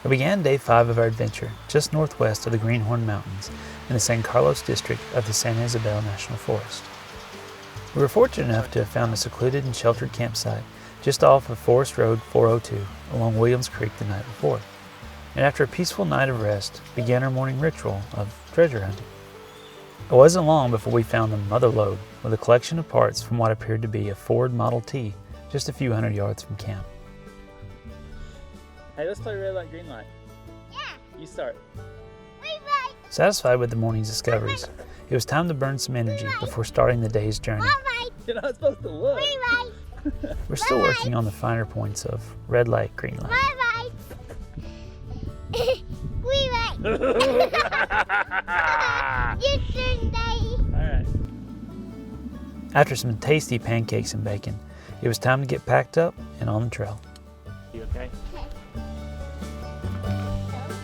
We began day 5 of our adventure just northwest of the Greenhorn Mountains in the San Carlos district of the San Isabel National Forest. We were fortunate enough to have found a secluded and sheltered campsite just off of Forest Road 402 along Williams Creek the night before, and after a peaceful night of rest, began our morning ritual of treasure hunting. It wasn't long before we found the mother lode with a collection of parts from what appeared to be a Ford Model T just a few hundred yards from camp. Hey, let's play red light, green light. Yeah. You start. Green light. Satisfied with the morning's discoveries, it was time to burn some energy before starting the day's journey. You're not supposed to look. Green light. We're still working on the finer points of red light, green light. Red light. Green light. Yesterday. Alright. After some tasty pancakes and bacon, it was time to get packed up and on the trail. You okay?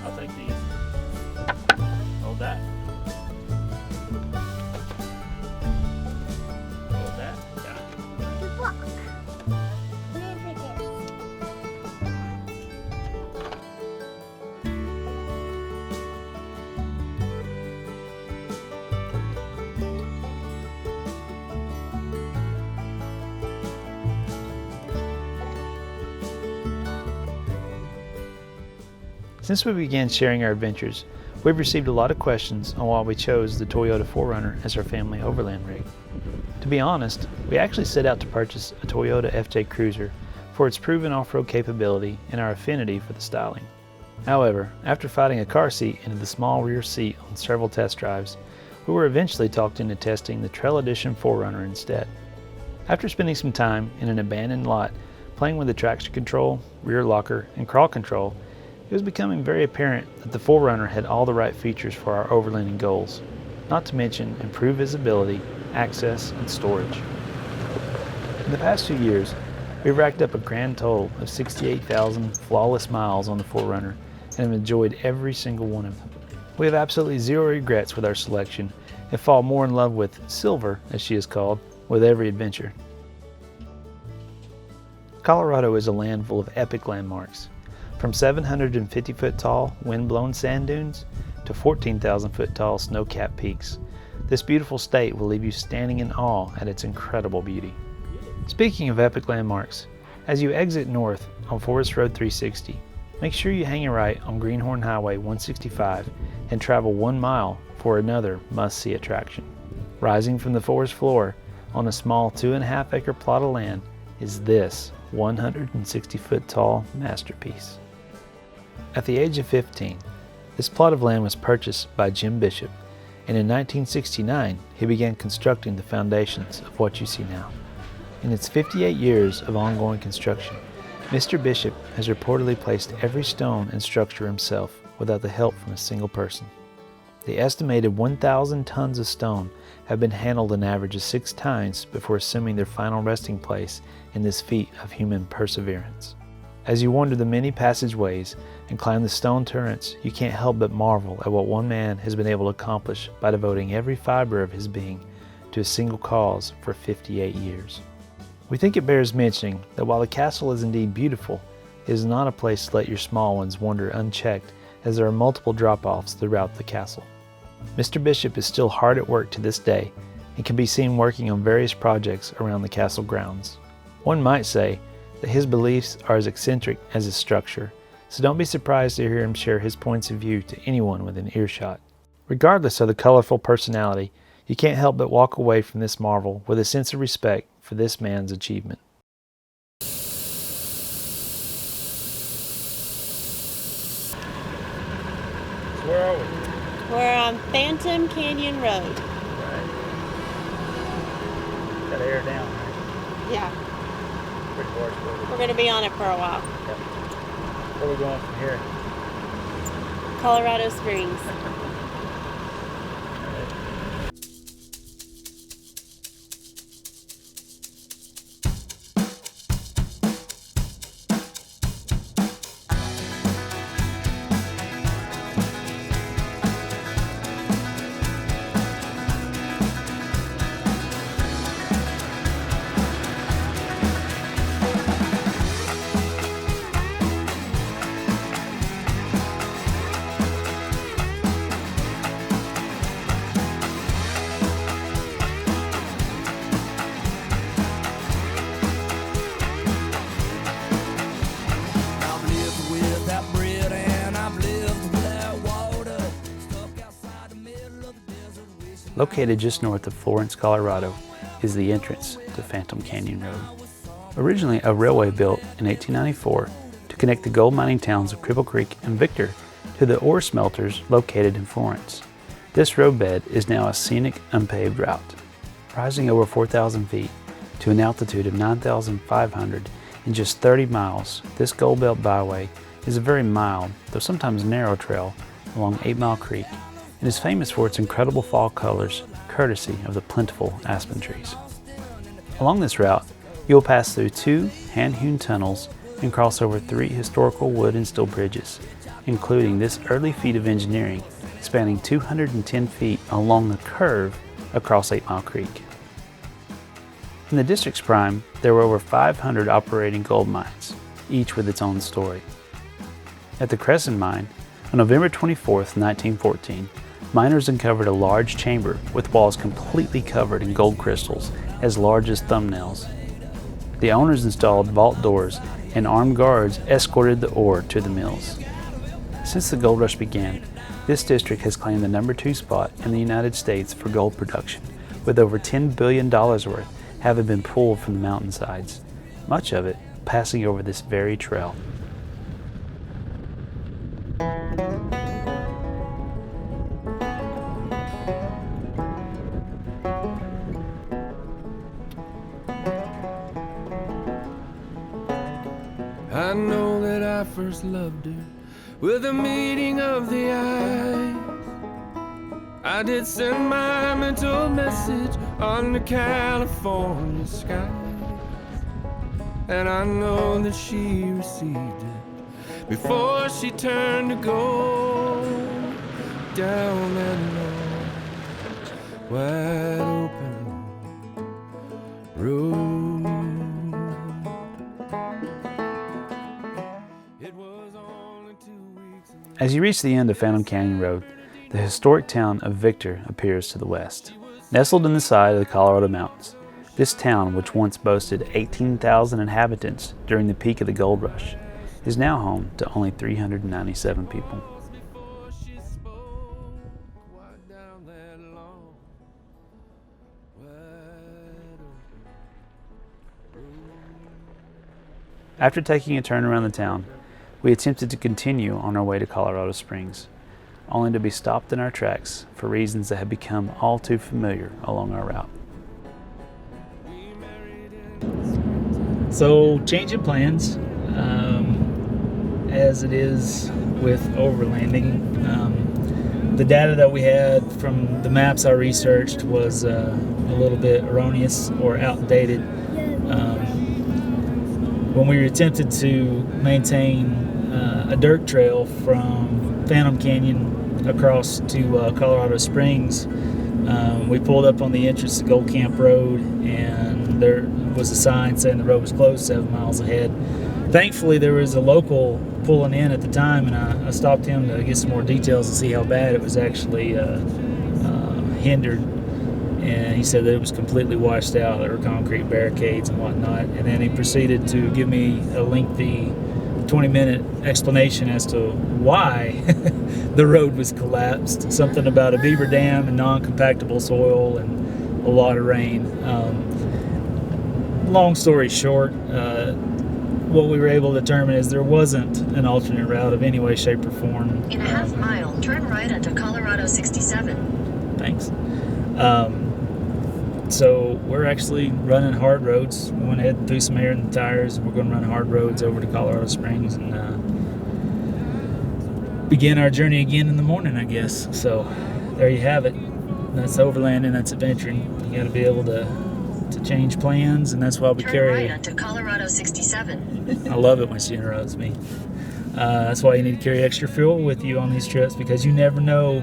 I'll take these. Hold that. Hold that. Got it. The book. Since we began sharing our adventures, we've received a lot of questions on why we chose the Toyota 4Runner as our family overland rig. To be honest, we actually set out to purchase a Toyota FJ Cruiser for its proven off-road capability and our affinity for the styling. However, after fighting a car seat into the small rear seat on several test drives, we were eventually talked into testing the Trail Edition 4Runner instead. After spending some time in an abandoned lot playing with the traction control, rear locker, and crawl control, it was becoming very apparent that the 4Runner had all the right features for our overlanding goals, not to mention improved visibility, access, and storage. In the past 2 years, we've racked up a grand total of 68,000 flawless miles on the 4Runner and have enjoyed every single one of them. We have absolutely zero regrets with our selection and fall more in love with Silver, as she is called, with every adventure. Colorado is a land full of epic landmarks. From 750-foot tall, wind-blown sand dunes to 14,000-foot tall snow-capped peaks, this beautiful state will leave you standing in awe at its incredible beauty. Speaking of epic landmarks, as you exit north on Forest Road 360, make sure you hang a right on Greenhorn Highway 165 and travel 1 mile for another must-see attraction. Rising from the forest floor on a small 2.5-acre plot of land is this 160-foot tall masterpiece. At the age of 15, this plot of land was purchased by Jim Bishop, and in 1969 he began constructing the foundations of what you see now. In its 58 years of ongoing construction, Mr. Bishop has reportedly placed every stone and structure himself without the help from a single person. The estimated 1,000 tons of stone have been handled an average of 6 times before assuming their final resting place in this feat of human perseverance. As you wander the many passageways and climb the stone turrets, you can't help but marvel at what one man has been able to accomplish by devoting every fiber of his being to a single cause for 58 years. We think it bears mentioning that while the castle is indeed beautiful, it is not a place to let your small ones wander unchecked, as there are multiple drop-offs throughout the castle. Mr. Bishop is still hard at work to this day and can be seen working on various projects around the castle grounds. One might say that his beliefs are as eccentric as his structure, so don't be surprised to hear him share his points of view to anyone within earshot. Regardless of the colorful personality, you can't help but walk away from this marvel with a sense of respect for this man's achievement. Where are we? We're on Phantom Canyon Road. Right. Got air down, right? Yeah, Pretty harsh weather. we're going to be on it for a while. Yep. Where are we going from here? Colorado Springs. Located just north of Florence, Colorado, is the entrance to Phantom Canyon Road. Originally a railway built in 1894 to connect the gold mining towns of Cripple Creek and Victor to the ore smelters located in Florence. This roadbed is now a scenic, unpaved route. Rising over 4,000 feet to an altitude of 9,500 in just 30 miles, this Gold Belt Byway is a very mild, though sometimes narrow trail along 8 Mile Creek and is famous for its incredible fall colors, courtesy of the plentiful aspen trees. Along this route, you will pass through 2 hand-hewn tunnels and cross over 3 historical wood and steel bridges, including this early feat of engineering spanning 210 feet along the curve across 8 Mile Creek. In the district's prime, there were over 500 operating gold mines, each with its own story. At the Crescent Mine, on November 24, 1914, miners uncovered a large chamber with walls completely covered in gold crystals as large as thumbnails. The owners installed vault doors and armed guards escorted the ore to the mills. Since the gold rush began, this district has claimed the number 2 spot in the United States for gold production, with over $10 billion worth having been pulled from the mountainsides, much of it passing over this very trail. I know that I first loved her with a meeting of the eyes. I did send my mental message on the California skies, and I know that she received it before she turned to go down that long, wide open road. As you reach the end of Phantom Canyon Road, the historic town of Victor appears to the west. Nestled in the side of the Colorado Mountains, this town, which once boasted 18,000 inhabitants during the peak of the gold rush, is now home to only 397 people. After taking a turn around the town, we attempted to continue on our way to Colorado Springs, only to be stopped in our tracks for reasons that had become all too familiar along our route. So, changing plans, as it is with overlanding. The data that we had from the maps I researched was a little bit erroneous or outdated. When we attempted to maintain a dirt trail from Phantom Canyon across to Colorado Springs, we pulled up on the entrance to Gold Camp Road, and there was a sign saying the road was closed 7 miles ahead. Thankfully, there was a local pulling in at the time, and I stopped him to get some more details and see how bad it was actually hindered. And he said that it was completely washed out. There were concrete barricades and whatnot. And then he proceeded to give me a lengthy 20-minute explanation as to why the road was collapsed. Something about a beaver dam and non-compactable soil and a lot of rain. Long story short, what we were able to determine is there wasn't an alternate route of any way, shape, or form. In a half mile, turn right onto Colorado 67. Thanks. So we're actually running hard roads. We went ahead and threw some air in the tires. We're going to run hard roads over to Colorado Springs and begin our journey again in the morning, I guess. So there you have it. That's overlanding. That's adventuring. You got to be able to change plans, and that's why we turn carry. Right onto Colorado 67. I love it when she interrupts me. That's why you need to carry extra fuel with you on these trips, because you never know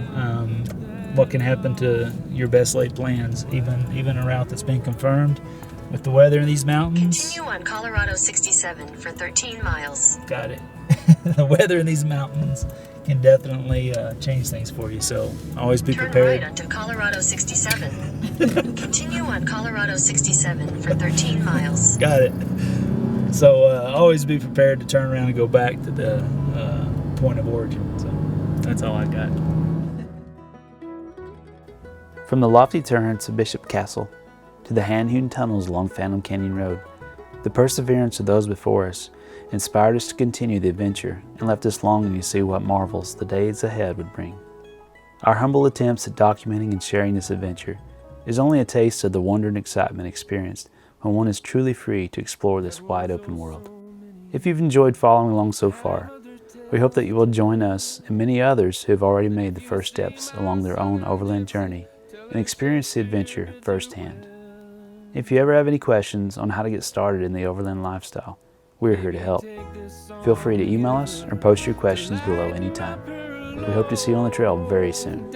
what can happen to your best laid plans, even a route that's been confirmed. With the weather in these mountains. Continue on Colorado 67 for 13 miles. Got it. The weather in these mountains can definitely change things for you, so always be prepared. Turn right onto Colorado 67. Continue on Colorado 67 for 13 miles. Got it. So always be prepared to turn around and go back to the point of origin. So that's all I got. From the lofty turrets of Bishop Castle to the hand-hewn tunnels along Phantom Canyon Road, the perseverance of those before us inspired us to continue the adventure and left us longing to see what marvels the days ahead would bring. Our humble attempts at documenting and sharing this adventure is only a taste of the wonder and excitement experienced when one is truly free to explore this wide open world. If you've enjoyed following along so far, we hope that you will join us and many others who have already made the first steps along their own overland journey and experience the adventure firsthand. If you ever have any questions on how to get started in the overland lifestyle, we're here to help. Feel free to email us or post your questions below anytime. We hope to see you on the trail very soon.